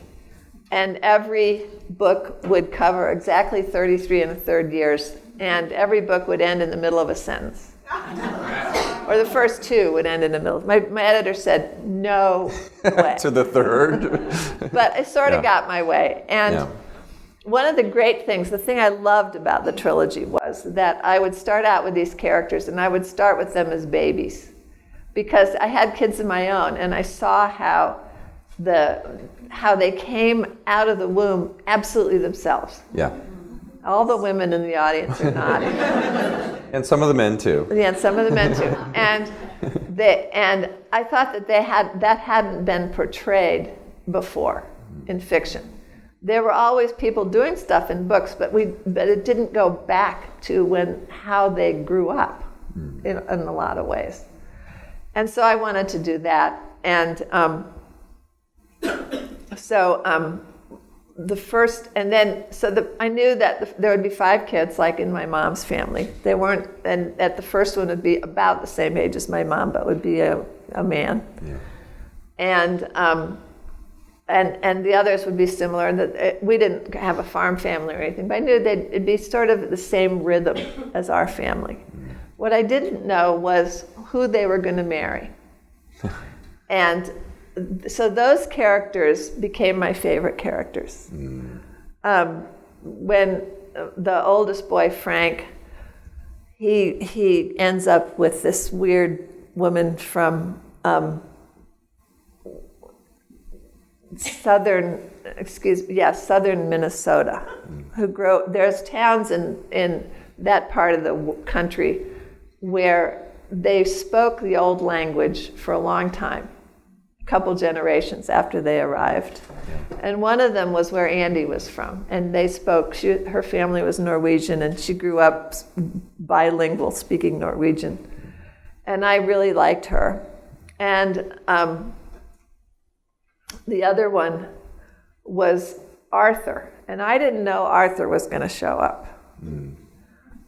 And every book would cover exactly 33 1/3 years, and every book would end in the middle of a sentence. Or the first 2 would end in the middle. My editor said, no way. To the third. But I sort of got my way. And one of the great things, the thing I loved about the trilogy was that I would start out with these characters, and I would start with them as babies. Because I had kids of my own, and I saw how they came out of the womb absolutely themselves. Yeah. All the women in the audience are nodding. And some of the men too. Yeah, and some of the men too. And I thought that hadn't been portrayed before in fiction. There were always people doing stuff in books, but it didn't go back to how they grew up in a lot of ways. And so I wanted to do that. And I knew that there would be 5 kids, like in my mom's family. They weren't, and at the first one would be about the same age as my mom, but would be a man. Yeah. And the others would be similar. We didn't have a farm family or anything, but I knew it'd be sort of the same rhythm as our family. What I didn't know was who they were going to marry. And so those characters became my favorite characters. When the oldest boy, Frank, he ends up with this weird woman from southern Minnesota, there's towns in that part of the country where they spoke the old language for a long time, a couple generations after they arrived. And one of them was where Andy was from, and they spoke, her family was Norwegian, and she grew up bilingual, speaking Norwegian. And I really liked her. And the other one was Arthur, and I didn't know Arthur was going to show up.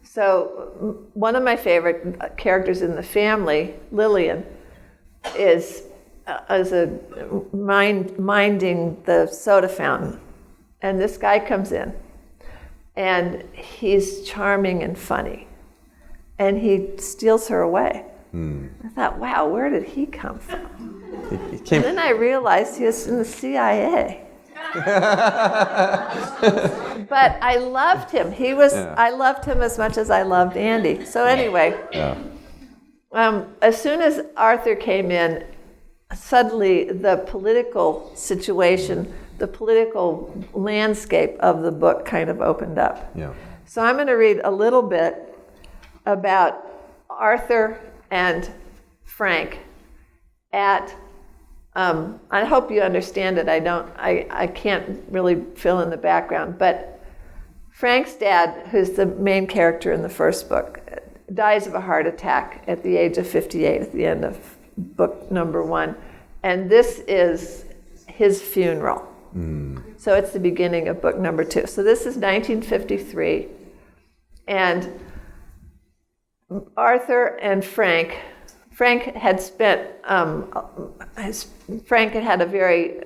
So one of my favorite characters in the family, Lillian, is minding the soda fountain. And this guy comes in, and he's charming and funny, and he steals her away. I thought, wow, where did he come from? And then I realized he was in the CIA. But I loved him. I loved him as much as I loved Andy. So anyway, as soon as Arthur came in, suddenly the political situation, the political landscape of the book kind of opened up. Yeah. So I'm going to read a little bit about Arthur and Frank at I hope you understand it. I can't really fill in the background, but Frank's dad, who's the main character in the first book, dies of a heart attack at the age of 58 at the end of book number 1. And this is his funeral. So it's the beginning of book number 2. So this is 1953. And Arthur and Frank had spent, Frank had a very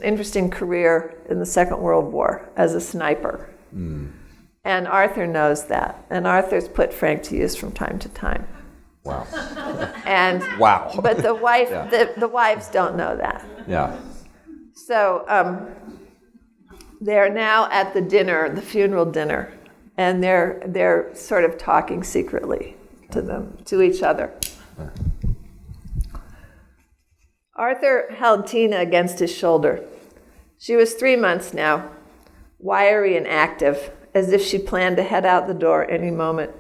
interesting career in the Second World War as a sniper. And Arthur knows that. And Arthur's put Frank to use from time to time. Wow. And wow. But the wife, the wives don't know that. Yeah. So they're now at the dinner, the funeral dinner, and they're sort of talking secretly to each other. Arthur held Tina against his shoulder. She was 3 months now, wiry and active, as if she planned to head out the door any moment.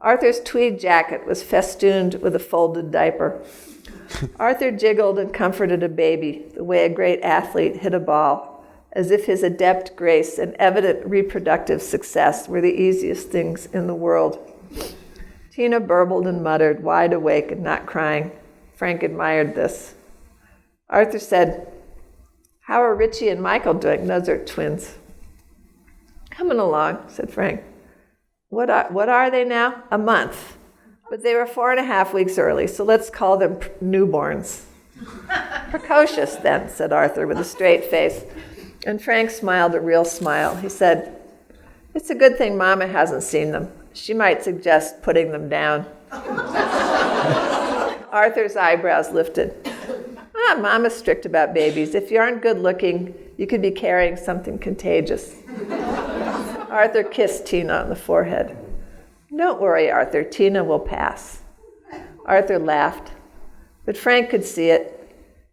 Arthur's tweed jacket was festooned with a folded diaper. Arthur jiggled and comforted a baby the way a great athlete hit a ball, as if his adept grace and evident reproductive success were the easiest things in the world. Tina burbled and muttered, wide awake and not crying. Frank admired this. Arthur said, "How are Richie and Michael doing? Those are twins." "Coming along," said Frank. What are they now? A month. But they were 4.5 weeks early, so let's call them newborns. "Precocious, then," said Arthur with a straight face. And Frank smiled a real smile. He said, "It's a good thing Mama hasn't seen them. She might suggest putting them down." Arthur's eyebrows lifted. Mama's strict about babies. If you aren't good looking, you could be carrying something contagious. Arthur kissed Tina on the forehead. "Don't worry, Arthur. Tina will pass." Arthur laughed, but Frank could see it.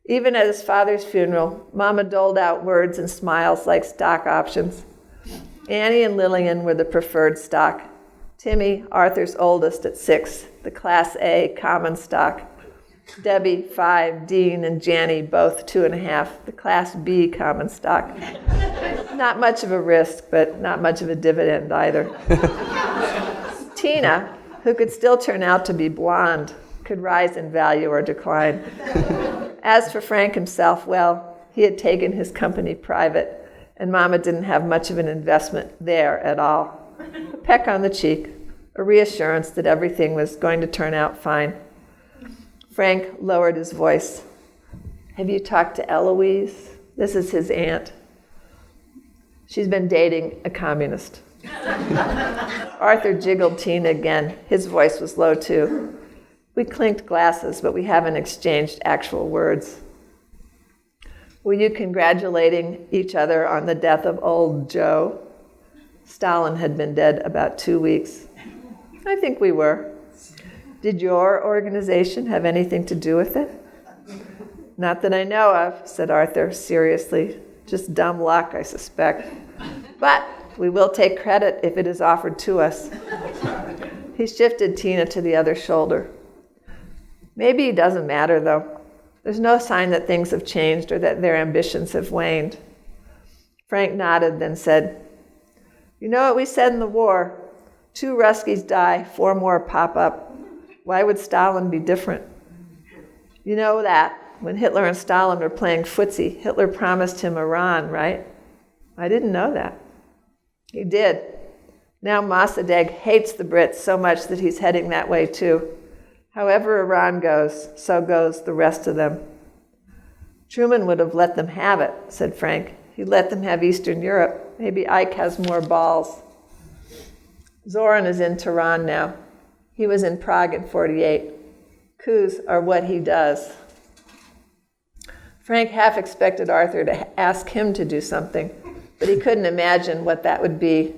Even at his father's funeral, Mama doled out words and smiles like stock options. Annie and Lillian were the preferred stock. Timmy, Arthur's oldest at 6, the Class A common stock. Debbie, 5, Dean, and Janny, both 2.5, the Class B common stock. Not much of a risk, but not much of a dividend either. Tina, who could still turn out to be blonde, could rise in value or decline. As for Frank himself, well, he had taken his company private, and Mama didn't have much of an investment there at all. A peck on the cheek, a reassurance that everything was going to turn out fine. Frank lowered his voice. Have you talked to Eloise? This is his aunt. She's been dating a communist. Arthur jiggled Tina again. His voice was low, too. We clinked glasses, but we haven't exchanged actual words. Were you congratulating each other on the death of old Joe? Stalin had been dead about 2 weeks. I think we were. Did your organization have anything to do with it? Not that I know of, said Arthur seriously. Just dumb luck, I suspect. But we will take credit if it is offered to us. He shifted Tina to the other shoulder. Maybe it doesn't matter, though. There's no sign that things have changed or that their ambitions have waned. Frank nodded, then said, you know what we said in the war? 2 Ruskies die, 4 more pop up. Why would Stalin be different? You know that when Hitler and Stalin were playing footsie, Hitler promised him Iran, right? I didn't know that. He did. Now Mossadegh hates the Brits so much that he's heading that way too. However Iran goes, so goes the rest of them. Truman would have let them have it, said Frank. He'd let them have Eastern Europe. Maybe Ike has more balls. Zoran is in Tehran now. He was in Prague in '48. Coups are what he does. Frank half expected Arthur to ask him to do something, but he couldn't imagine what that would be.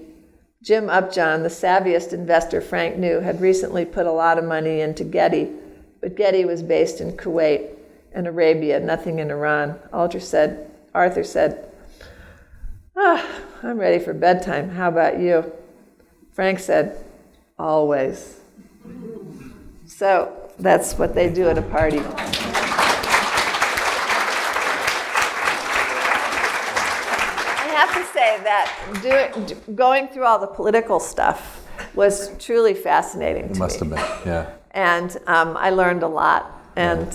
Jim Upjohn, the savviest investor Frank knew, had recently put a lot of money into Getty, but Getty was based in Kuwait and Arabia, nothing in Iran. Arthur said, I'm ready for bedtime. How about you? Frank said, always. So that's what they do at a party. I have to say that going through all the political stuff was truly fascinating to me. It must have been, yeah. And I learned a lot, and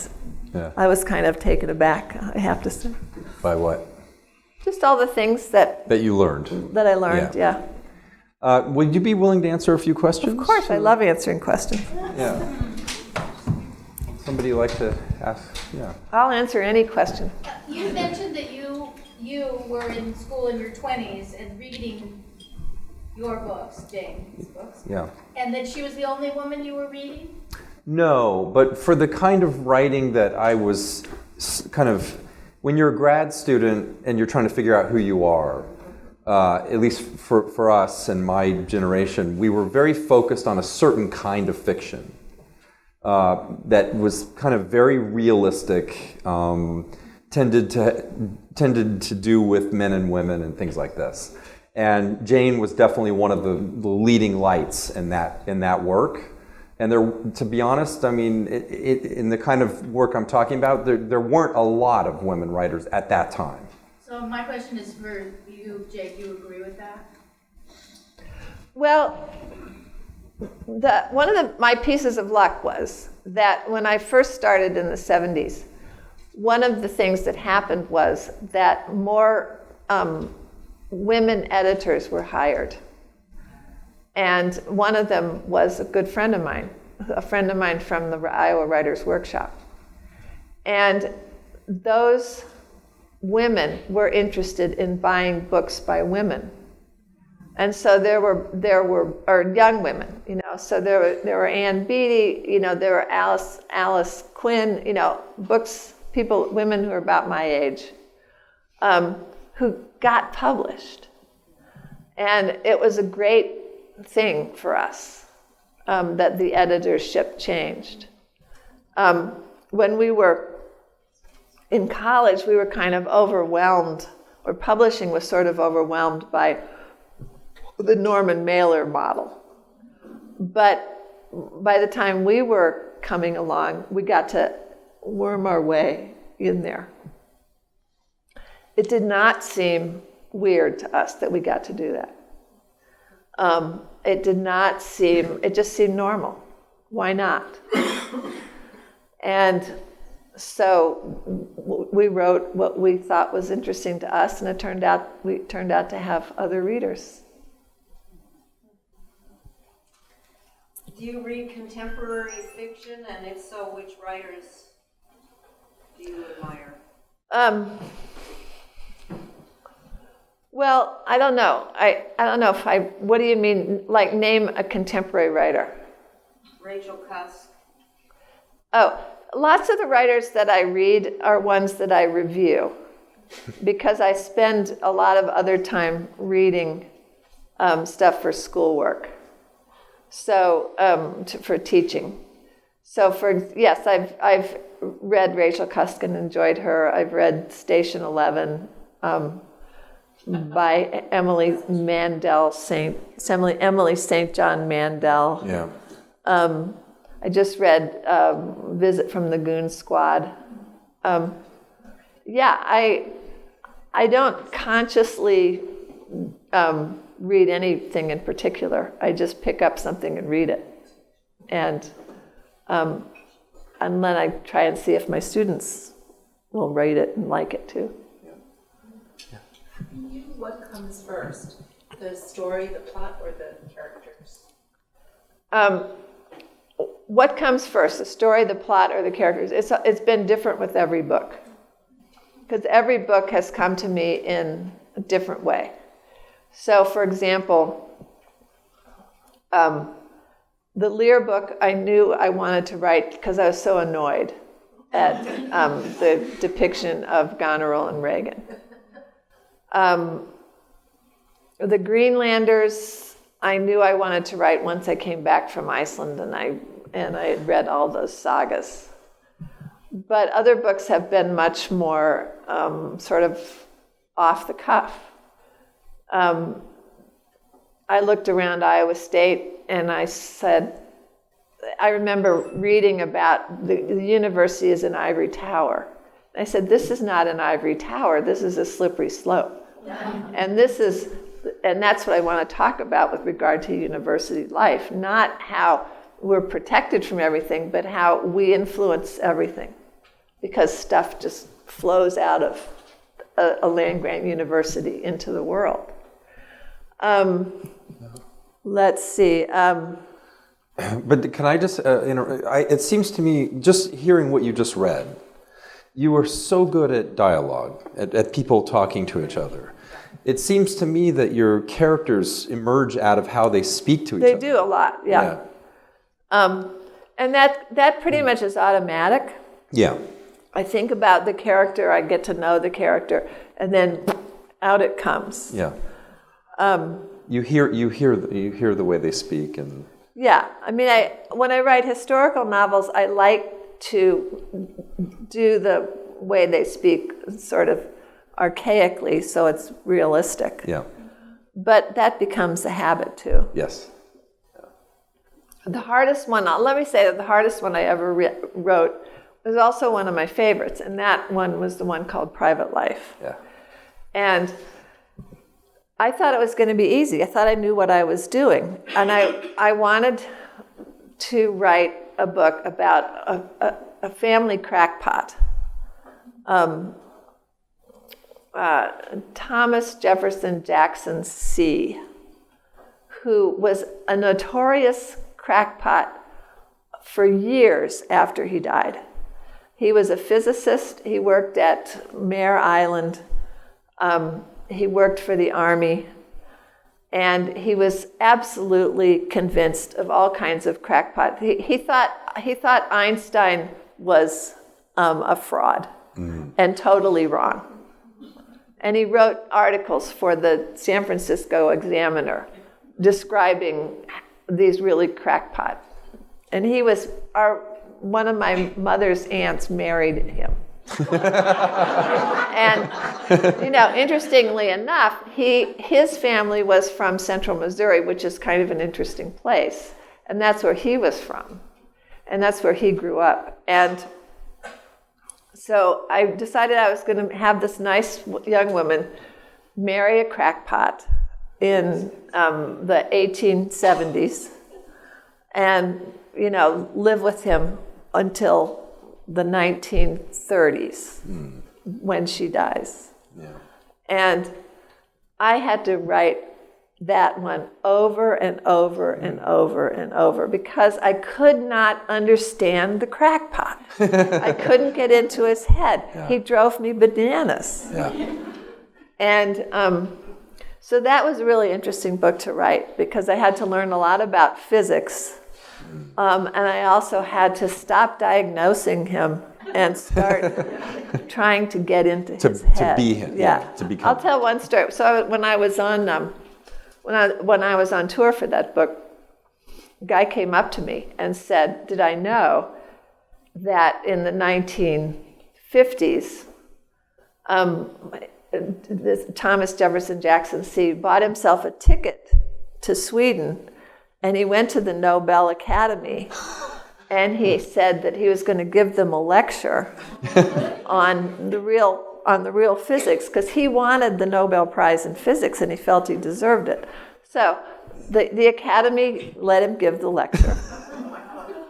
Yeah. I was kind of taken aback, I have to say. By what? Just all the things that you learned. I learned, yeah. Would you be willing to answer a few questions? Of course, I love answering questions. Yeah. Somebody like to ask? Yeah. I'll answer any question. You mentioned that you were in school in your 20s and reading your books, Jane's books. Yeah. And that she was the only woman you were reading? No, but for the kind of writing that I was kind of, when you're a grad student and you're trying to figure out who you are, at least for us and my generation, we were very focused on a certain kind of fiction that was kind of very realistic, tended to do with men and women and things like this. And Jane was definitely one of the leading lights in that work. And there, to be honest, I mean, in the kind of work I'm talking about, there weren't a lot of women writers at that time. So my question is for you, Jake, you agree with that? Well, one of my pieces of luck was that when I first started in the 70s, one of the things that happened was that more women editors were hired. And one of them was a good friend of mine from the Iowa Writers Workshop. And those women were interested in buying books by women. And so there were young women, so there were Ann Beattie, there were Alice Quinn, women who were about my age, who got published. And it was a great thing for us that the editorship changed. When we were in college, we were kind of overwhelmed, or publishing was sort of overwhelmed by the Norman Mailer model. But by the time we were coming along, we got to worm our way in there. It did not seem weird to us that we got to do that. it just seemed normal. Why not? And so we wrote what we thought was interesting to us, and we turned out to have other readers. Do you read contemporary fiction, and if so, which writers do you admire? Well, I don't know. I don't know what do you mean, like name a contemporary writer? Rachel Cusk. Oh, lots of the writers that I read are ones that I review because I spend a lot of other time reading stuff for schoolwork. So, for teaching. So yes, I've read Rachel Cusk and enjoyed her. I've read Station 11 by Emily St. John Mandel. Yeah. I just read Visit from the Goon Squad. I don't consciously read anything in particular. I just pick up something and read it. And then I try and see if my students will read it and like it too. What comes first? The story, the plot, or the characters? What comes first, the story, the plot, or the characters? It's been different with every book. Because every book has come to me in a different way. So, for example, the Lear book I knew I wanted to write because I was so annoyed at the depiction of Goneril and Reagan. The Greenlanders I knew I wanted to write once I came back from Iceland and I had read all those sagas. But other books have been much more sort of off the cuff. I looked around Iowa State and I said, I remember reading about the university as an ivory tower. I said, this is not an ivory tower, this is a slippery slope. And that's what I want to talk about with regard to university life, not how we're protected from everything, but how we influence everything. Because stuff just flows out of a land-grant university into the world. Let's see. But can I just, it seems to me, just hearing what you just read, you were so good at dialogue, at people talking to each other. It seems to me that your characters emerge out of how they speak to each other. They do a lot, yeah. And that pretty much is automatic. Yeah. I think about the character, I get to know the character, and then out it comes. Yeah. You hear the way they speak, and yeah. I mean, when I write historical novels, I like to do the way they speak sort of archaically, so it's realistic. yeah. But that becomes a habit too. Yes. The hardest one, let me say that the hardest one I ever wrote was also one of my favorites, and that one was the one called Private Life. Yeah. And I thought it was going to be easy. I thought I knew what I was doing. And I wanted to write a book about a family crackpot. Thomas Jefferson Jackson C., who was a notorious crackpot for years after he died. He was a physicist. He worked at Mare Island. He worked for the Army. And he was absolutely convinced of all kinds of crackpot. He thought Einstein was a fraud and totally wrong. And he wrote articles for the San Francisco Examiner describing these really crackpot. And he was one of my mother's aunts married him. And, interestingly enough, his family was from Central Missouri, which is kind of an interesting place. And that's where he was from. And that's where he grew up. And so I decided I was going to have this nice young woman marry a crackpot in the 1870s and, live with him until the 1930s when she dies. Yeah. And I had to write that one over and over and over and over because I could not understand the crackpot. I couldn't get into his head. Yeah. He drove me bananas. Yeah. And so that was a really interesting book to write because I had to learn a lot about physics. And I also had to stop diagnosing him and start trying to get into his head. To be him. Yeah. To become. I'll tell one story. So when I was on when I was on tour for that book, a guy came up to me and said, "Did I know that in the 1950s, Thomas Jefferson Jackson C. bought himself a ticket to Sweden, and he went to the Nobel Academy, and he said that he was going to give them a lecture on the real physics, because he wanted the Nobel Prize in physics, and he felt he deserved it. So the Academy let him give the lecture,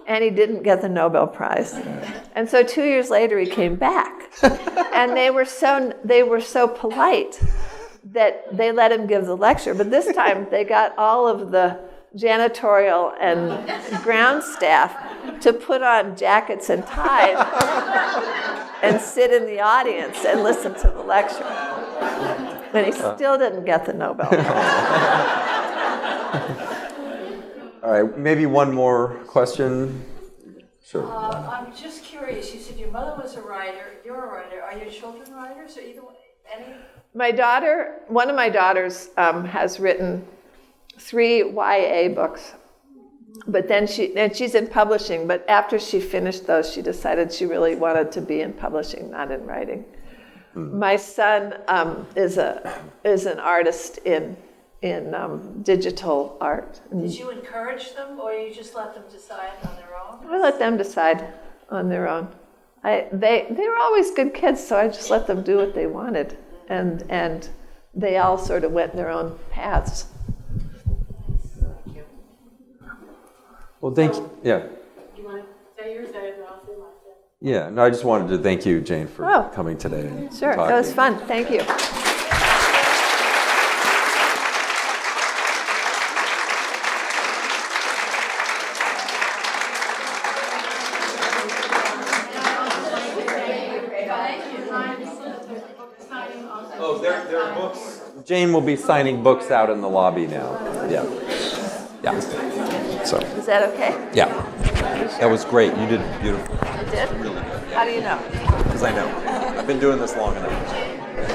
and he didn't get the Nobel Prize. And so 2 years later, he came back, and they were so polite that they let him give the lecture. But this time, they got all of the janitorial and ground staff to put on jackets and ties and sit in the audience and listen to the lecture. And he still didn't get the Nobel Prize. All right, maybe one more question. Sure. I'm just curious. You said your mother was a writer. You're a writer. Are your children writers, or either any? One of my daughters has written 3 YA books, but then she's in publishing. But after she finished those, she decided she really wanted to be in publishing, not in writing. My son is an artist in digital art. Did you encourage them, or you just let them decide on their own? I let them decide on their own. They were always good kids, so I just let them do what they wanted, and they all sort of went their own paths. Well, thank you. Yeah. You want to say yours, and I'll say mine. Yeah. No, I just wanted to thank you, Jane, for coming today. And Sure, talking. that was fun. Thank you. Oh, there are books. Jane will be signing books out in the lobby now. Yeah. Yeah. So. Is that okay? Yeah. That was great. You did beautiful. I did? Really good. How do you know? Because I know. I've been doing this long enough. Yeah.